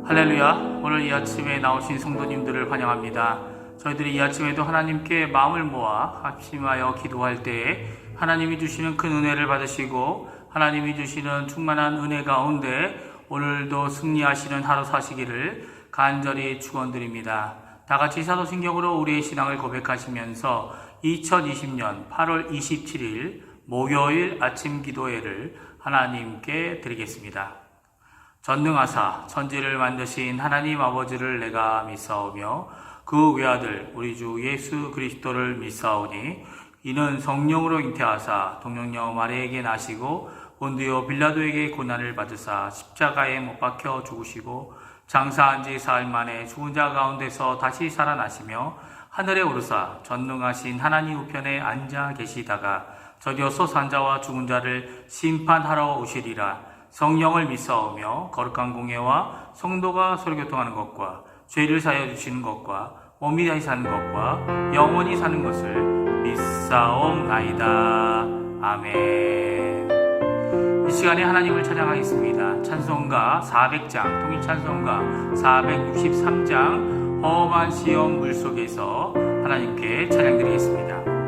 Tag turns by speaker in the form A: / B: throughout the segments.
A: 할렐루야. 오늘 이 아침에 나오신 성도님들을 환영합니다. 저희들이 이 아침에도 하나님께 마음을 모아 합심하여 기도할 때에 하나님이 주시는 큰 은혜를 받으시고 하나님이 주시는 충만한 은혜 가운데 오늘도 승리하시는 하루 사시기를 간절히 축원드립니다. 다같이 사도신경으로 우리의 신앙을 고백하시면서 2020년 8월 27일 목요일 아침 기도회를 하나님께 드리겠습니다. 전능하사 천지를 만드신 하나님 아버지를 내가 믿사오며 그 외아들 우리 주 예수 그리스도를 믿사오니 이는 성령으로 잉태하사 동정녀 마리아에게 나시고 본디오 빌라도에게 고난을 받으사 십자가에 못 박혀 죽으시고 장사한 지 사흘 만에 죽은 자 가운데서 다시 살아나시며 하늘에 오르사 전능하신 하나님 우편에 앉아 계시다가 저디어 솟은 자와 죽은 자를 심판하러 오시리라. 성령을 믿사오며 거룩한 공예와 성도가 서로교통하는 것과 죄를 사하여 주시는 것과 몸이 다시 사는 것과 영원히 사는 것을 믿사옵나이다. 아멘. 이 시간에 하나님을 찬양하겠습니다. 찬송가 400장, 통일찬송가 463장 험한 시험 물속에서 하나님께 찬양드리겠습니다.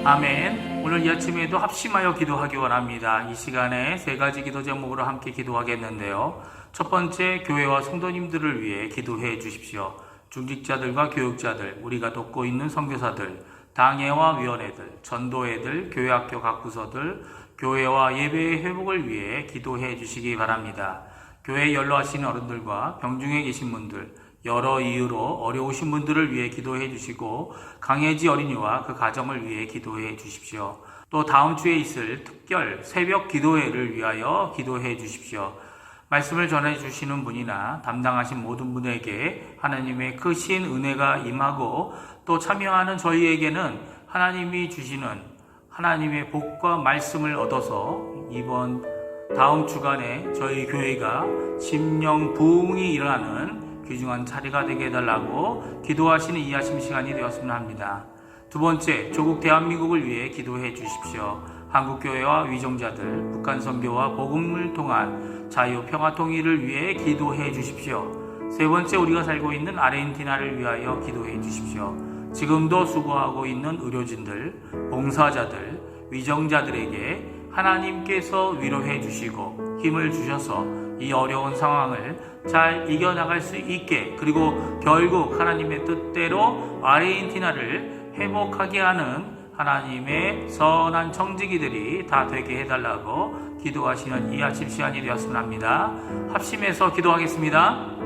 A: 아멘. 오늘 이 아침에도 합심하여 기도하기 원합니다. 이 시간에 세 가지 기도 제목으로 함께 기도하겠는데요. 첫 번째, 교회와 성도님들을 위해 기도해 주십시오. 중직자들과 교육자들, 우리가 돕고 있는 선교사들, 당회와 위원회들, 전도회들, 교회학교 각 부서들, 교회와 예배의 회복을 위해 기도해 주시기 바랍니다. 교회에 연로하신 어른들과 병중에 계신 분들, 여러 이유로 어려우신 분들을 위해 기도해 주시고 강혜지 어린이와 그 가정을 위해 기도해 주십시오. 또 다음 주에 있을 특별 새벽 기도회를 위하여 기도해 주십시오. 말씀을 전해 주시는 분이나 담당하신 모든 분에게 하나님의 크신 은혜가 임하고 또 참여하는 저희에게는 하나님이 주시는 하나님의 복과 말씀을 얻어서 이번 다음 주간에 저희 교회가 심령 부흥이 일어나는 귀중한 자리가 되게 해달라고 기도하시는 이 아침 시간이 되었으면 합니다. 두 번째, 조국 대한민국을 위해 기도해 주십시오. 한국교회와 위정자들, 북한 선교와 복음을 통한 자유, 평화, 통일을 위해 기도해 주십시오. 세 번째, 우리가 살고 있는 아르헨티나를 위하여 기도해 주십시오. 지금도 수고하고 있는 의료진들, 봉사자들, 위정자들에게 하나님께서 위로해 주시고 힘을 주셔서 이 어려운 상황을 잘 이겨나갈 수 있게, 그리고 결국 하나님의 뜻대로 아르헨티나를 회복하게 하는 하나님의 선한 청지기들이 다 되게 해달라고 기도하시는 이 아침 시간이 되었으면 합니다. 합심해서 기도하겠습니다.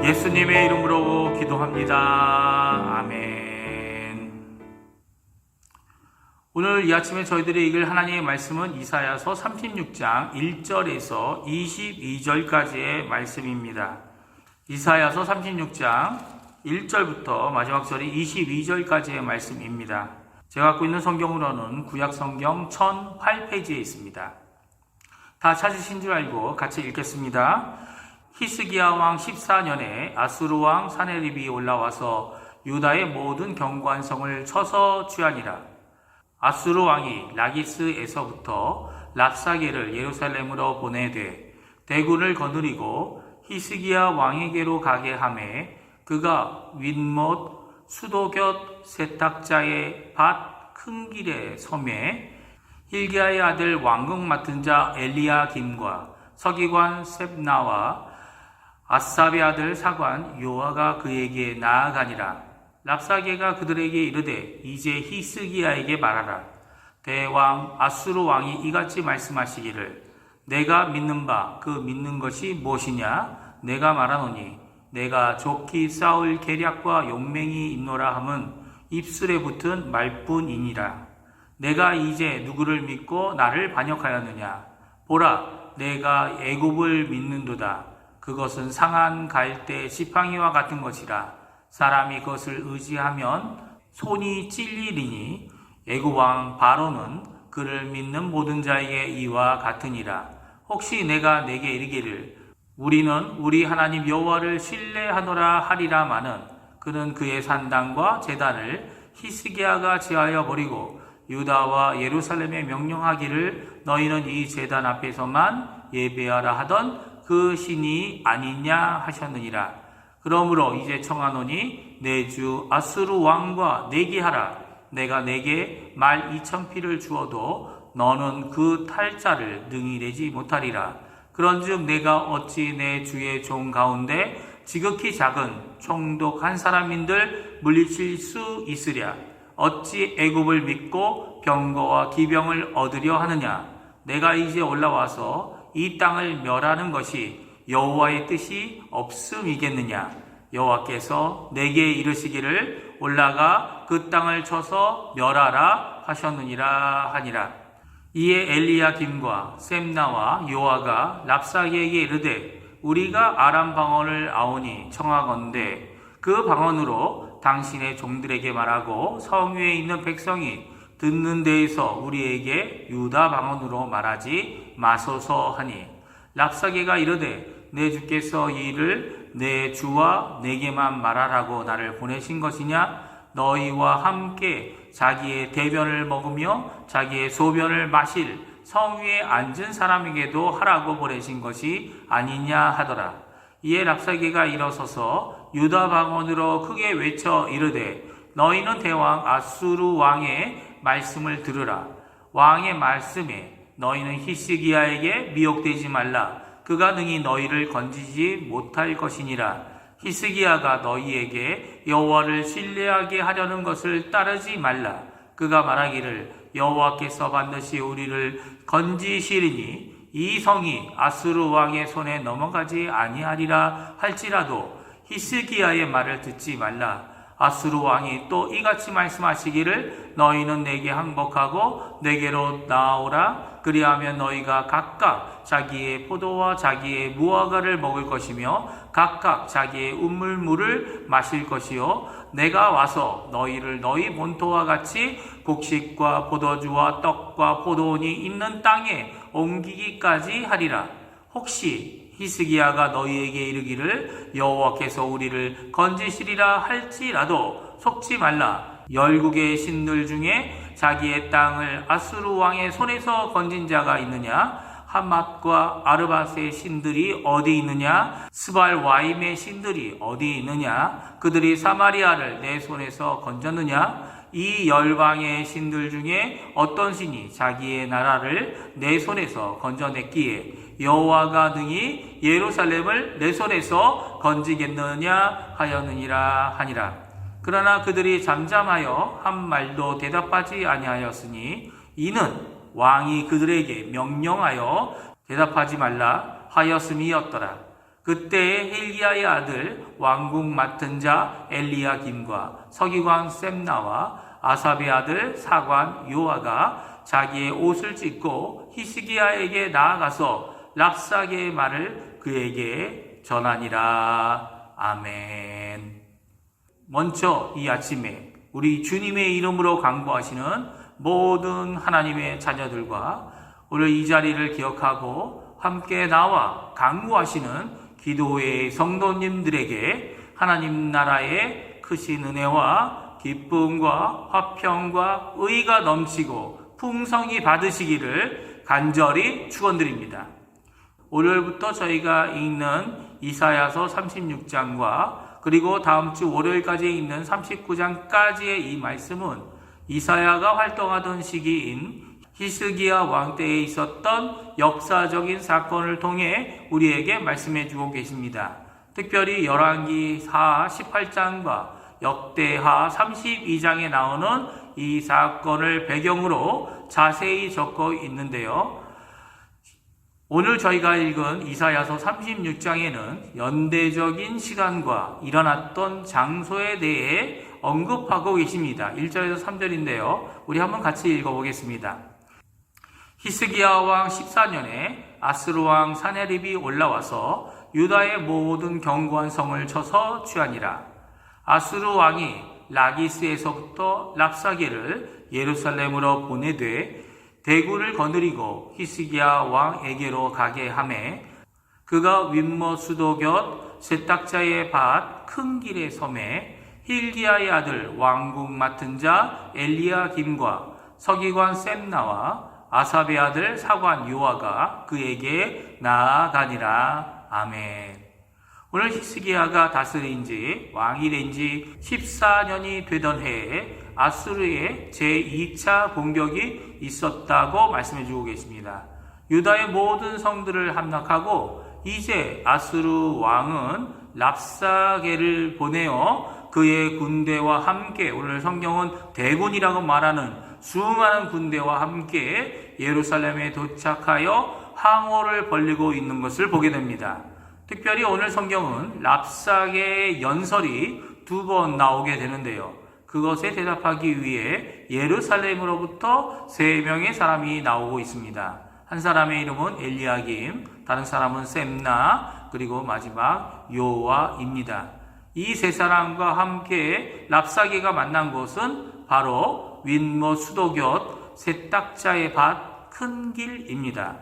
A: 예수님의 이름으로 기도합니다. 아멘. 오늘 이 아침에 저희들이 읽을 하나님의 말씀은 이사야서 36장 1절에서 22절까지의 말씀입니다. 이사야서 36장 1절부터 마지막 절이 22절까지의 말씀입니다. 제가 갖고 있는 성경으로는 구약성경 1008페이지에 있습니다. 다 찾으신 줄 알고 같이 읽겠습니다. 히스기야 왕 14년에 아수르 왕 사네립이 올라와서 유다의 모든 경관성을 쳐서 취하니라. 아수르 왕이 라기스에서부터 랍사게를 예루살렘으로 보내되 대군을 거느리고 히스기야 왕에게로 가게 하매 그가 윗못 수도곁 세탁자의 밭 큰 길에 섬에 hil기야의 아들 왕궁 맡은 자 엘리야김과 서기관 셉나와 아삽의 아들 사관 요아가 그에게 나아가니라. 랍사게가 그들에게 이르되 이제 히스기야에게 말하라. 대왕 아수르 왕이 이같이 말씀하시기를 내가 믿는 바 그 믿는 것이 무엇이냐? 내가 말하노니 내가 좋기 싸울 계략과 용맹이 있노라 함은 입술에 붙은 말뿐이니라. 내가 이제 누구를 믿고 나를 반역하였느냐? 보라, 내가 애굽을 믿는도다. 그것은 상한 갈대 지팡이와 같은 것이라. 사람이 그것을 의지하면 손이 찔리리니 애굽 왕 바로는 그를 믿는 모든 자에게 이와 같으니라. 혹시 내가 내게 이르기를 우리는 우리 하나님 여호와를 신뢰하노라 하리라마는 그는 그의 산당과 제단을 히스기야가 지하여 버리고 유다와 예루살렘에 명령하기를 너희는 이 제단 앞에서만 예배하라 하던 그 신이 아니냐 하셨느니라. 그러므로 이제 청하노니 내 주 아수르 왕과 내기하라. 내가 내게 말 2,000피를 주어도 너는 그 탈자를 능히 내지 못하리라. 그런즉 내가 어찌 내 주의 종 가운데 지극히 작은 총독 한 사람인들 물리칠 수 있으랴. 어찌 애굽을 믿고 병거와 기병을 얻으려 하느냐. 내가 이제 올라와서 이 땅을 멸하는 것이 여호와의 뜻이 없음이겠느냐. 여호와께서 내게 이르시기를 올라가 그 땅을 쳐서 멸하라 하셨느니라 하니라. 이에 엘리야김과 셈나와 요아가 랍사게에게 이르되 우리가 아람 방언을 아오니 청하건대 그 방언으로 당신의 종들에게 말하고 성 위에 있는 백성이 듣는 데에서 우리에게 유다 방언으로 말하지 마소서 하니 랍사게가 이르되 내 주께서 이 일을 내 주와 내게만 말하라고 나를 보내신 것이냐. 너희와 함께 자기의 대변을 먹으며 자기의 소변을 마실 성 위에 앉은 사람에게도 하라고 보내신 것이 아니냐 하더라. 이에 랍사게가 일어서서 유다 방언으로 크게 외쳐 이르되 너희는 대왕 아수르 왕의 말씀을 들으라. 왕의 말씀에 너희는 히스기야에게 미혹되지 말라. 그가 능히 너희를 건지지 못할 것이니라. 히스기야가 너희에게 여호와를 신뢰하게 하려는 것을 따르지 말라. 그가 말하기를 여호와께서 반드시 우리를 건지시리니 이 성이 아수르 왕의 손에 넘어가지 아니하리라 할지라도 히스기야의 말을 듣지 말라. 아수르 왕이 또 이같이 말씀하시기를 너희는 내게 항복하고 내게로 나오라. 그리하면 너희가 각각 자기의 포도와 자기의 무화과를 먹을 것이며 각각 자기의 우물물을 마실 것이요 내가 와서 너희를 너희 본토와 같이 곡식과 포도주와 떡과 포도원이 있는 땅에 옮기기까지 하리라. 혹시 히스기야가 너희에게 이르기를 여호와께서 우리를 건지시리라 할지라도 속지 말라. 열국의 신들 중에 자기의 땅을 아수르 왕의 손에서 건진 자가 있느냐? 하맛과 아르밧의 신들이 어디 있느냐? 스발와임의 신들이 어디 있느냐? 그들이 사마리아를 내 손에서 건졌느냐? 이 열방의 신들 중에 어떤 신이 자기의 나라를 내 손에서 건져냈기에 여호와가 능히 예루살렘을 내 손에서 건지겠느냐 하였느니라 하니라. 그러나 그들이 잠잠하여 한 말도 대답하지 아니하였으니 이는 왕이 그들에게 명령하여 대답하지 말라 하였음이었더라. 그때에 힐기야의 아들 왕궁 맡은 자 엘리야김과 서기관 셈나와 아삽의 아들 사관 요아가 자기의 옷을 찢고 히스기야에게 나아가서 랍사게의 말을 그에게 전하니라. 아멘. 먼저 이 아침에 우리 주님의 이름으로 강구하시는 모든 하나님의 자녀들과 오늘 이 자리를 기억하고 함께 나와 강구하시는 기도의 성도님들에게 하나님 나라의 크신 은혜와 기쁨과 화평과 의가 넘치고 풍성히 받으시기를 간절히 축원드립니다. 오늘부터 저희가 읽는 이사야서 36장과 그리고 다음 주 월요일까지 있는 39장까지의 이 말씀은 이사야가 활동하던 시기인 히스기야 왕 때에 있었던 역사적인 사건을 통해 우리에게 말씀해 주고 계십니다. 특별히 열왕기하 18장과 역대하 32장에 나오는 이 사건을 배경으로 자세히 적고 있는데요. 오늘 저희가 읽은 이사야서 36장에는 연대적인 시간과 일어났던 장소에 대해 언급하고 계십니다. 1절에서 3절인데요. 우리 한번 같이 읽어보겠습니다. 히스기야 왕 14년에 아스루 왕 사네립이 올라와서 유다의 모든 견고한 성을 쳐서 취하니라. 아수르 왕이 라기스에서부터 랍사게를 예루살렘으로 보내되 대구를 거느리고 히스기야 왕에게로 가게 하매 그가 윗모 수도 곁 세탁자의 밭 큰 길의 섬에 힐기야의 아들 왕궁 맡은 자 엘리야김과 서기관 셈나와 아삽의 아들 사관 요아가 그에게 나아가니라. 아멘. 오늘 히스기야가 다스린 지 왕이 된 지 14년이 되던 해에 아수르의 제2차 공격이 있었다고 말씀해 주고 계십니다. 유다의 모든 성들을 함락하고 이제 아수르 왕은 랍사게를 보내어 그의 군대와 함께, 오늘 성경은 대군이라고 말하는 수많은 군대와 함께 예루살렘에 도착하여 항호를 벌리고 있는 것을 보게 됩니다. 특별히 오늘 성경은 랍사게의 연설이 2번 나오게 되는데요. 그것에 대답하기 위해 예루살렘으로부터 3명의 사람이 나오고 있습니다. 한 사람의 이름은 엘리야김, 다른 사람은 셈나, 그리고 마지막 요아입니다. 이 3사람과 함께 랍사게가 만난 곳은 바로 윗모 수도 곁 세탁자의 밭 큰 길입니다.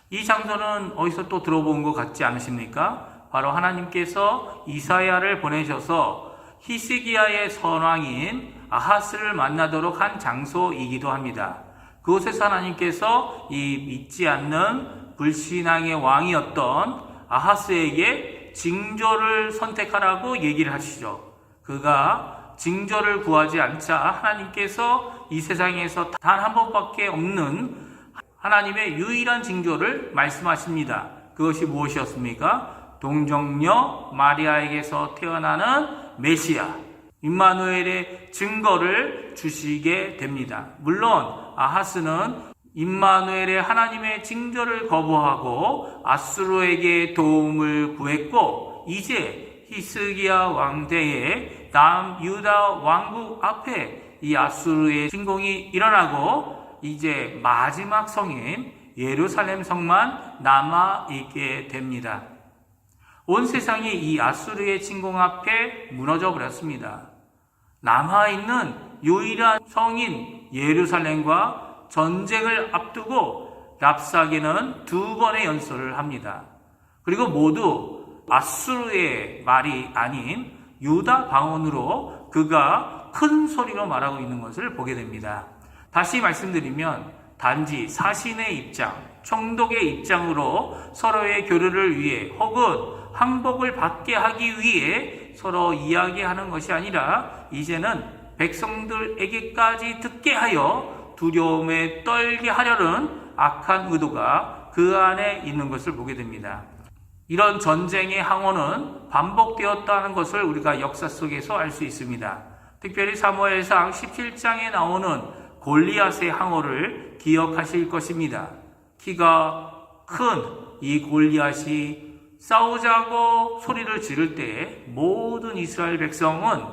A: 이 장소는 어디서 또 들어본 것 같지 않으십니까? 바로 하나님께서 이사야를 보내셔서 히스기야의 선왕인 아하스를 만나도록 한 장소이기도 합니다. 그곳에서 하나님께서 이 믿지 않는 불신앙의 왕이었던 아하스에게 징조를 선택하라고 얘기를 하시죠. 그가 징조를 구하지 않자 하나님께서 이 세상에서 단 한 번밖에 없는 하나님의 유일한 징조를 말씀하십니다. 그것이 무엇이었습니까? 동정녀 마리아에게서 태어나는 메시아, 임마누엘의 증거를 주시게 됩니다. 물론 아하스는 임마누엘의 하나님의 징조를 거부하고 아수르에게 도움을 구했고, 이제 히스기야 왕대의 남유다 왕국 앞에 이 아수르의 침공이 일어나고 이제 마지막 성인 예루살렘 성만 남아있게 됩니다. 온 세상이 이 아수르의 침공 앞에 무너져 버렸습니다. 남아있는 유일한 성인 예루살렘과 전쟁을 앞두고 랍사게는 2번의 연설을 합니다. 그리고 모두 아수르의 말이 아닌 유다 방언으로 그가 큰 소리로 말하고 있는 것을 보게 됩니다. 다시 말씀드리면 단지 사신의 입장, 총독의 입장으로 서로의 교류를 위해 혹은 항복을 받게 하기 위해 서로 이야기하는 것이 아니라 이제는 백성들에게까지 듣게 하여 두려움에 떨게 하려는 악한 의도가 그 안에 있는 것을 보게 됩니다. 이런 전쟁의 항호는 반복되었다는 것을 우리가 역사 속에서 알 수 있습니다. 특별히 사무엘상 17장에 나오는 골리앗의 항호를 기억하실 것입니다. 키가 큰 이 골리앗이 싸우자고 소리를 지를 때 모든 이스라엘 백성은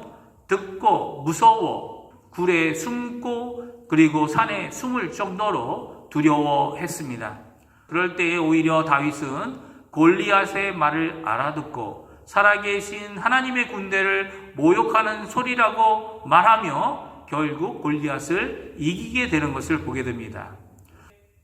A: 듣고 무서워 굴에 숨고 그리고 산에 숨을 정도로 두려워했습니다. 그럴 때에 오히려 다윗은 골리앗의 말을 알아듣고 살아계신 하나님의 군대를 모욕하는 소리라고 말하며 결국 골리앗을 이기게 되는 것을 보게 됩니다.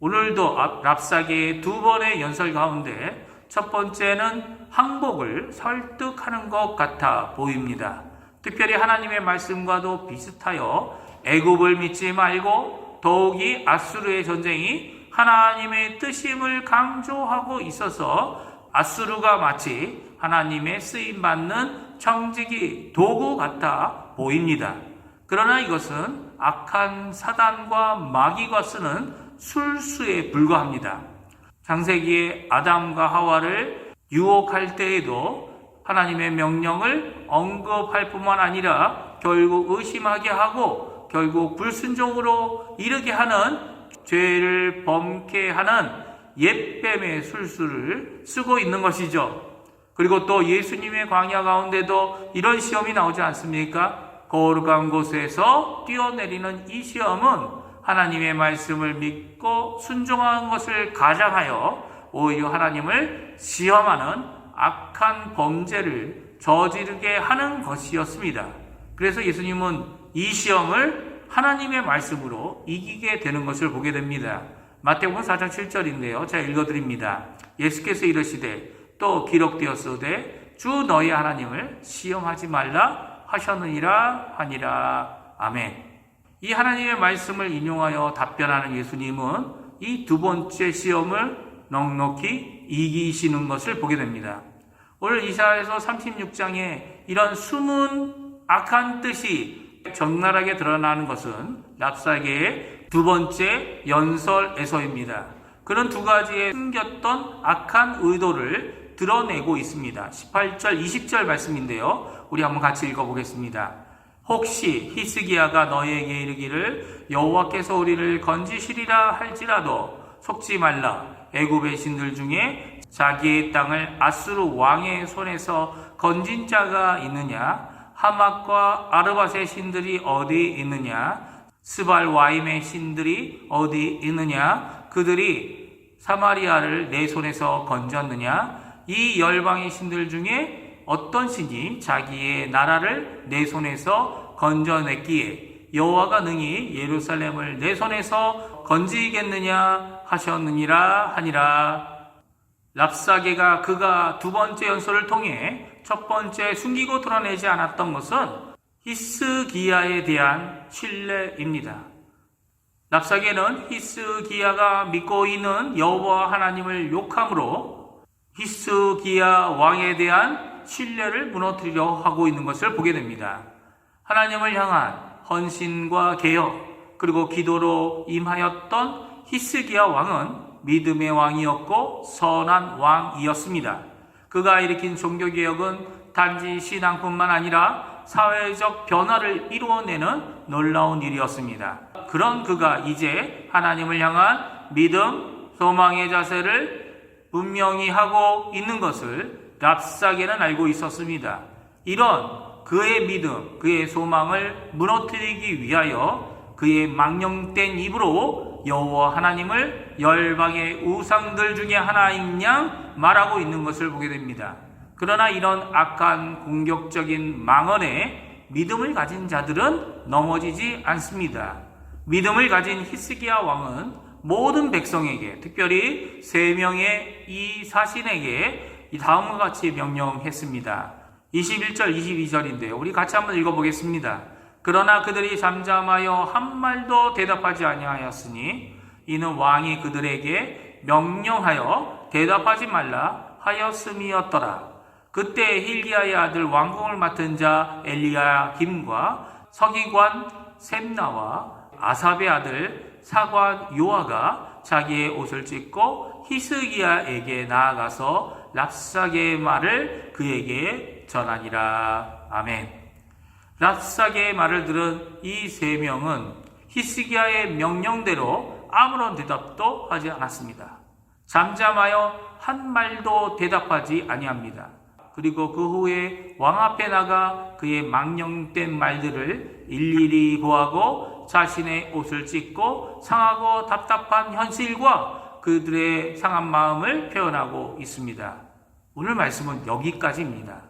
A: 오늘도 랍사게의 2번의 연설 가운데 첫 번째는 항복을 설득하는 것 같아 보입니다. 특별히 하나님의 말씀과도 비슷하여 애굽을 믿지 말고 더욱이 아수르의 전쟁이 하나님의 뜻임을 강조하고 있어서 아수르가 마치 하나님의 쓰임받는 청지기 도구 같아 보입니다. 그러나 이것은 악한 사단과 마귀가 쓰는 술수에 불과합니다. 창세기에 아담과 하와를 유혹할 때에도 하나님의 명령을 언급할 뿐만 아니라 결국 의심하게 하고 결국 불순종으로 이르게 하는 죄를 범케 하는 옛뱀의 술수를 쓰고 있는 것이죠. 그리고 또 예수님의 광야 가운데도 이런 시험이 나오지 않습니까? 거룩한 곳에서 뛰어내리는 이 시험은 하나님의 말씀을 믿고 순종한 것을 가장하여 오히려 하나님을 시험하는 악한 범죄를 저지르게 하는 것이었습니다. 그래서 예수님은 이 시험을 하나님의 말씀으로 이기게 되는 것을 보게 됩니다. 마태복음 4장 7절인데요. 제가 읽어드립니다. 예수께서 이르시되 또 기록되었으되 주 너희 하나님을 시험하지 말라 하셨느니라 하니라. 아멘. 이 하나님의 말씀을 인용하여 답변하는 예수님은 이 두 번째 시험을 넉넉히 이기시는 것을 보게 됩니다. 오늘 이사야서 36장에 이런 숨은 악한 뜻이 적나라하게 드러나는 것은 랍사게의 두 번째 연설에서입니다. 그런 두 가지의 숨겼던 악한 의도를 드러내고 있습니다. 18절, 20절 말씀인데요. 우리 한번 같이 읽어보겠습니다. 혹시 히스기야가 너희에게 이르기를 여호와께서 우리를 건지시리라 할지라도 속지 말라. 애굽의 신들 중에 자기의 땅을 아수르 왕의 손에서 건진 자가 있느냐? 하맛과 아르밧의 신들이 어디 있느냐? 스발와임의 신들이 어디 있느냐? 그들이 사마리아를 내 손에서 건졌느냐? 이 열방의 신들 중에 어떤 신이 자기의 나라를 내 손에서 건져냈기에 여호와가 능히 예루살렘을 내 손에서 건지겠느냐 하셨느니라 하니라. 랍사게가 그가 두 번째 연설을 통해 첫 번째 숨기고 드러내지 않았던 것은 히스기야에 대한 신뢰입니다. 랍사게는 히스기야가 믿고 있는 여호와 하나님을 욕함으로 히스기야 왕에 대한 신뢰를 무너뜨리려 하고 있는 것을 보게 됩니다. 하나님을 향한 헌신과 개혁 그리고 기도로 임하였던 히스기야 왕은 믿음의 왕이었고 선한 왕이었습니다. 그가 일으킨 종교개혁은 단지 신앙뿐만 아니라 사회적 변화를 이루어내는 놀라운 일이었습니다. 그런 그가 이제 하나님을 향한 믿음, 소망의 자세를 분명히 하고 있는 것을 랍사게는 알고 있었습니다. 이런 그의 믿음, 그의 소망을 무너뜨리기 위하여 그의 망령된 입으로 여호와 하나님을 열방의 우상들 중에 하나인 양 말하고 있는 것을 보게 됩니다. 그러나 이런 악한 공격적인 망언에 믿음을 가진 자들은 넘어지지 않습니다. 믿음을 가진 히스기야 왕은 모든 백성에게, 특별히 3명의 이 사신에게 이 다음과 같이 명령했습니다. 21절, 22절인데요. 우리 같이 한번 읽어보겠습니다. 그러나 그들이 잠잠하여 한 말도 대답하지 아니하였으니 이는 왕이 그들에게 명령하여 대답하지 말라 하였음이었더라. 그때 힐기야의 아들 왕궁을 맡은 자 엘리야김과 서기관 셈나와 아삽의 아들 사관 요아가 자기의 옷을 찢고 히스기야에게 나아가서 랍사게의 말을 그에게 전하니라. 아멘. 랍사게의 말을 들은 이 3명은 히스기야의 명령대로 아무런 대답도 하지 않았습니다. 잠잠하여 한 말도 대답하지 아니합니다. 그리고 그 후에 왕 앞에 나가 그의 망령된 말들을 일일이 고하고 자신의 옷을 찢고 상하고 답답한 현실과 그들의 상한 마음을 표현하고 있습니다. 오늘 말씀은 여기까지입니다.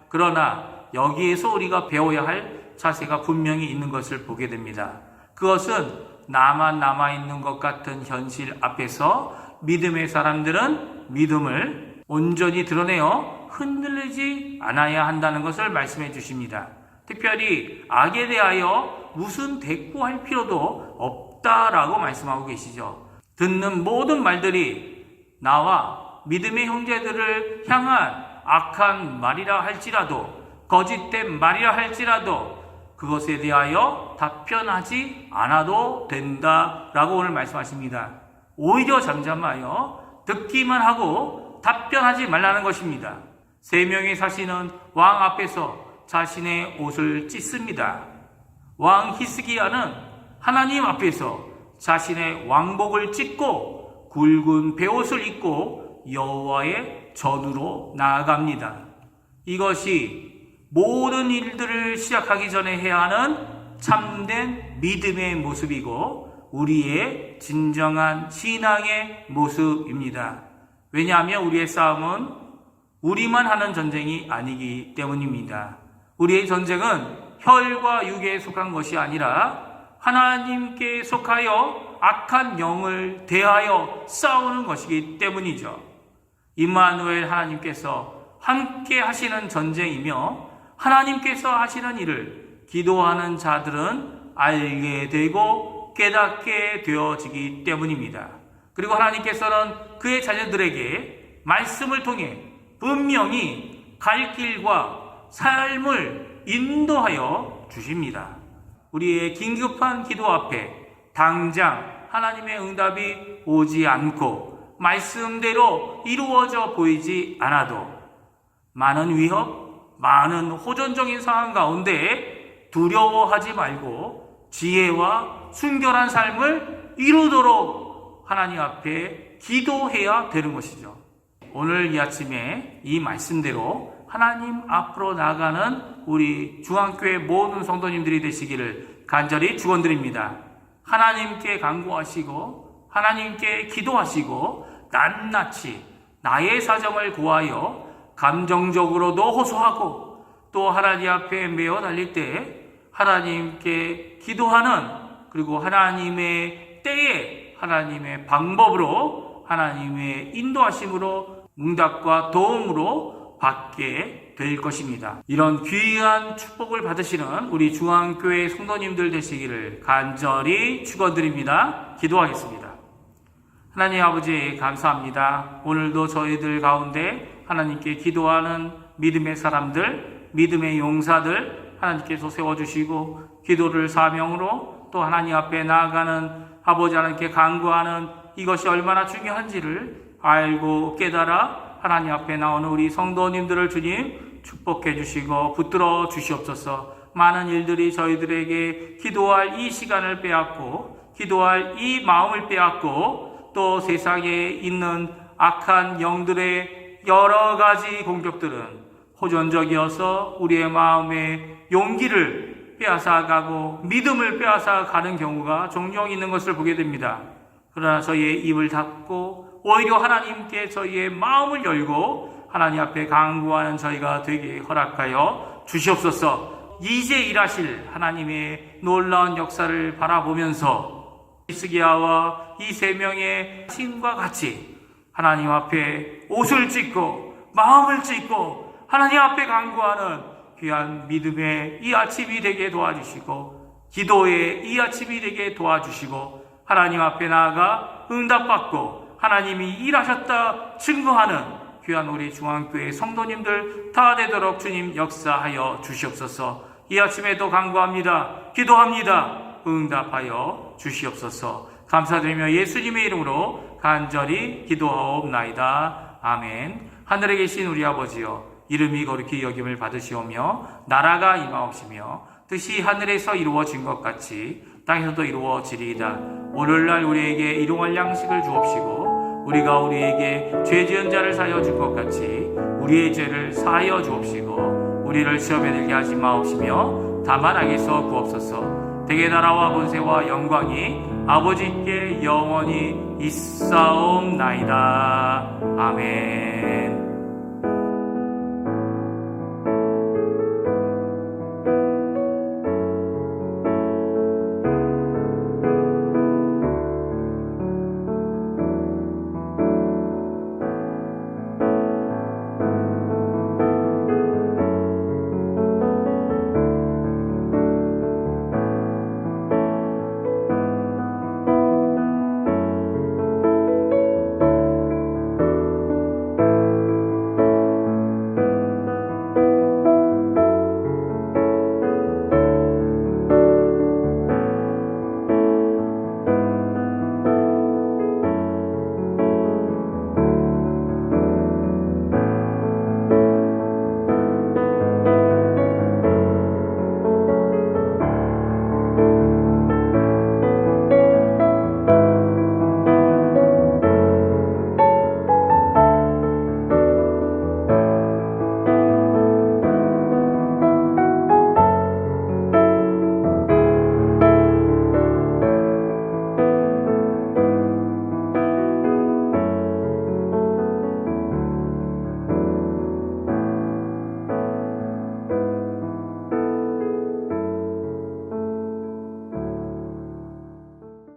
A: 그러나 여기에서 우리가 배워야 할 자세가 분명히 있는 것을 보게 됩니다. 그것은 나만 남아있는 것 같은 현실 앞에서 믿음의 사람들은 믿음을 온전히 드러내어 흔들리지 않아야 한다는 것을 말씀해 주십니다. 특별히 악에 대하여 무슨 대꾸할 필요도 없다라고 말씀하고 계시죠. 듣는 모든 말들이 나와 믿음의 형제들을 향한 악한 말이라 할지라도 거짓된 말이라 할지라도 그것에 대하여 답변하지 않아도 된다라고 오늘 말씀하십니다. 오히려 잠잠하여 듣기만 하고 답변하지 말라는 것입니다. 3명의 사신은 왕 앞에서 자신의 옷을 찢습니다. 왕 히스기야는 하나님 앞에서 자신의 왕복을 찢고 굵은 베옷을 입고 여호와의 전으로 나아갑니다. 이것이 모든 일들을 시작하기 전에 해야 하는 참된 믿음의 모습이고 우리의 진정한 신앙의 모습입니다. 왜냐하면 우리의 싸움은 우리만 하는 전쟁이 아니기 때문입니다. 우리의 전쟁은 혈과 육에 속한 것이 아니라 하나님께 속하여 악한 영을 대하여 싸우는 것이기 때문이죠. 임마누엘 하나님께서 함께 하시는 전쟁이며 하나님께서 하시는 일을 기도하는 자들은 알게 되고 깨닫게 되어지기 때문입니다. 그리고 하나님께서는 그의 자녀들에게 말씀을 통해 분명히 갈 길과 삶을 인도하여 주십니다. 우리의 긴급한 기도 앞에 당장 하나님의 응답이 오지 않고 말씀대로 이루어져 보이지 않아도 많은 위협, 많은 호전적인 상황 가운데 두려워하지 말고 지혜와 순결한 삶을 이루도록 하나님 앞에 기도해야 되는 것이죠. 오늘 이 아침에 이 말씀대로 하나님 앞으로 나아가는 우리 중앙교회 모든 성도님들이 되시기를 간절히 축원드립니다. 하나님께 간구하시고 하나님께 기도하시고 낱낱이 나의 사정을 고하여 감정적으로도 호소하고 또 하나님 앞에 메어 달릴 때 하나님께 기도하는, 그리고 하나님의 때에 하나님의 방법으로 하나님의 인도하심으로 응답과 도움으로 받게 될 것입니다. 이런 귀한 축복을 받으시는 우리 중앙교회 성도님들 되시기를 간절히 축원드립니다. 기도하겠습니다. 하나님 아버지 감사합니다. 오늘도 저희들 가운데 하나님께 기도하는 믿음의 사람들, 믿음의 용사들 하나님께서 세워주시고 기도를 사명으로 또 하나님 앞에 나아가는 아버지 하나님께 간구하는 이것이 얼마나 중요한지를 알고 깨달아 하나님 앞에 나오는 우리 성도님들을 주님 축복해 주시고 붙들어 주시옵소서. 많은 일들이 저희들에게 기도할 이 시간을 빼앗고 기도할 이 마음을 빼앗고 또 세상에 있는 악한 영들의 여러 가지 공격들은 호전적이어서 우리의 마음에 용기를 빼앗아가고 믿음을 빼앗아가는 경우가 종종 있는 것을 보게 됩니다. 그러나 저희의 입을 닫고 오히려 하나님께 저희의 마음을 열고 하나님 앞에 간구하는 저희가 되게 허락하여 주시옵소서. 이제 일하실 하나님의 놀라운 역사를 바라보면서 히스기야와 이 세 명의 신과 같이 하나님 앞에 옷을 찢고 마음을 찢고 하나님 앞에 간구하는 귀한 믿음의 이 아침이 되게 도와주시고 기도의 이 아침이 되게 도와주시고 하나님 앞에 나아가 응답받고 하나님이 일하셨다 증거하는 귀한 우리 중앙교회 성도님들 다 되도록 주님 역사하여 주시옵소서. 이 아침에도 간구합니다. 기도합니다. 응답하여 주시옵소서. 감사드리며 예수님의 이름으로 간절히 기도하옵나이다. 아멘. 하늘에 계신 우리 아버지여, 이름이 거룩히 여김을 받으시오며 나라가 임하옵시며 뜻이 하늘에서 이루어진 것 같이 땅에서도 이루어지리이다. 오늘날 우리에게 일용할 양식을 주옵시고 우리가 우리에게 죄 지은 자를 사하여 준 것 같이 우리의 죄를 사하여 주옵시고 우리를 시험에 들게 하지 마옵시며 다만 악에서 구옵소서. 대개 나라와 권세와 영광이 아버지께 영원히 있사옵나이다. 아멘.